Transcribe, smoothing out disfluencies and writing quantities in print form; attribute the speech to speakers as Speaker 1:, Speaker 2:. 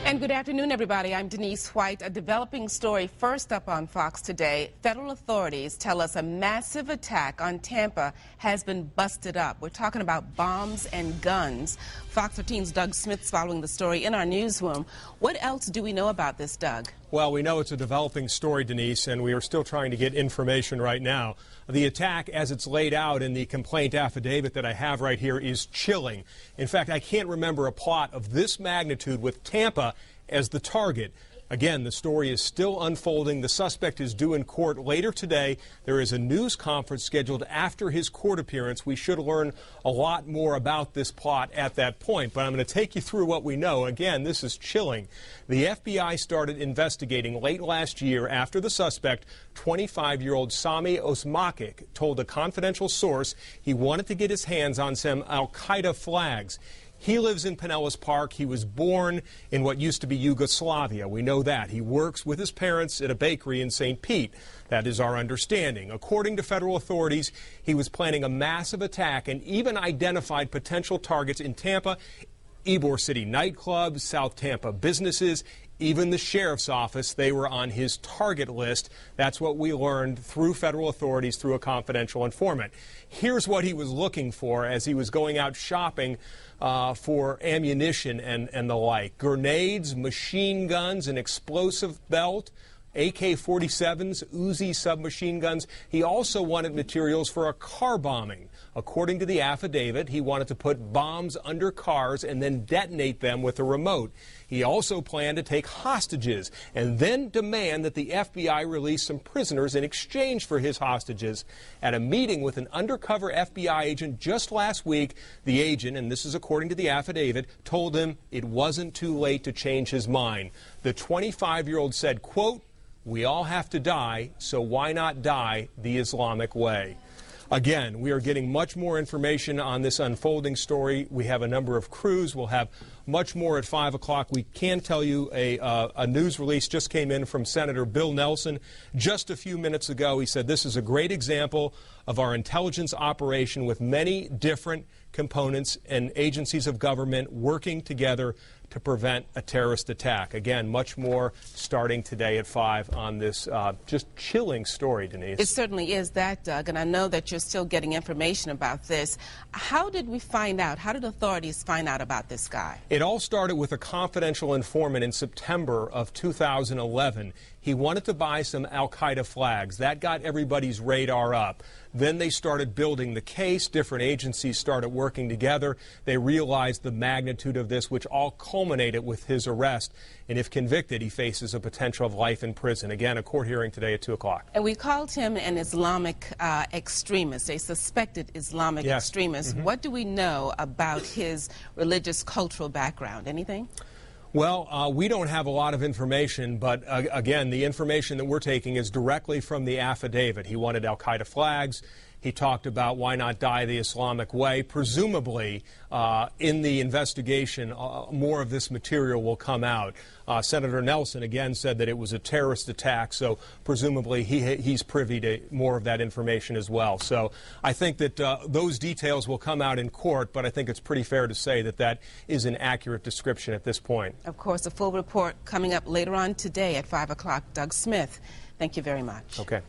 Speaker 1: And good afternoon, everybody. I'm Denise White. A developing story first up on Fox today. Federal authorities tell us a massive attack on Tampa has been busted up. We're talking about bombs and guns. Fox 13's Doug Smith's following the story in our newsroom. What else do we know about this, Doug?
Speaker 2: Well, we know it's a developing story, Denise, and we are still trying to get information right now. The attack, as it's laid out in the complaint affidavit that I have right here, is chilling. In fact, I can't remember a plot of this magnitude with Tampa as the target. Again, the story is still unfolding. The suspect is due in court later today. There is a news conference scheduled after his court appearance. We should learn a lot more about this plot at that point, but I'm going to take you through what we know. Again, this is chilling. The FBI started investigating late last year after the suspect, 25-year-old Sami Osmakic, told a confidential source he wanted to get his hands on some al-Qaeda flags. He lives in Pinellas Park. He was born in what used to be Yugoslavia. We know that. He works with his parents at a bakery in St. Pete. That is our understanding. According to federal authorities, he was planning a massive attack and even identified potential targets in Tampa, Ybor City nightclubs, South Tampa businesses, even the sheriff's office. They were on his target list. That's what we learned through federal authorities through a confidential informant. Here's what he was looking for as he was going out shopping for ammunition and the like. Grenades, machine guns, an explosive belt, AK-47s, Uzi submachine guns. He also wanted materials for a car bombing. According to the affidavit, he wanted to put bombs under cars and then detonate them with a remote. He also planned to take hostages and then demand that the FBI release some prisoners in exchange for his hostages. At a meeting with an undercover FBI agent just last week, the agent, and this is according to the affidavit, told him it wasn't too late to change his mind. The 25-year-old said, quote, "We all have to die, so why not die the Islamic way?" Again, we are getting much more information on this unfolding story. We have a number of crews. We'll have much more at 5 o'clock. We can tell you a news release just came in from Senator Bill Nelson just a few minutes ago. He said this is a great example of our intelligence operation with many different components and agencies of government working together to prevent a terrorist attack. Again, much more starting today at 5 on this just chilling story, Denise.
Speaker 1: It certainly is that, Doug, and I know that you're still getting information about this. How did we find out? How did authorities find out about this guy?
Speaker 2: It all started with a confidential informant in September of 2011. He wanted to buy some al-Qaeda flags. That got everybody's radar up. Then they started building the case. Different agencies started working together. They realized the magnitude of this, which all culminated with his arrest. And if convicted, he faces a potential of life in prison. Again, a court hearing today at 2 o'clock.
Speaker 1: And we called him an Islamic extremist, a suspected Islamic extremist. What do we know about his religious, cultural background? Anything?
Speaker 2: Well, we don't have a lot of information, but again, the information that we're taking is directly from the affidavit. He wanted al-Qaeda flags. He talked about why not die the Islamic way. Presumably, in the investigation, more of this material will come out. Senator Nelson again said that it was a terrorist attack, so presumably he's privy to more of that information as well. So I think that those details will come out in court, but I think it's pretty fair to say that that is an accurate description at this point.
Speaker 1: Of course, a full report coming up later on today at 5 o'clock. Doug Smith, thank you very much.
Speaker 2: Okay.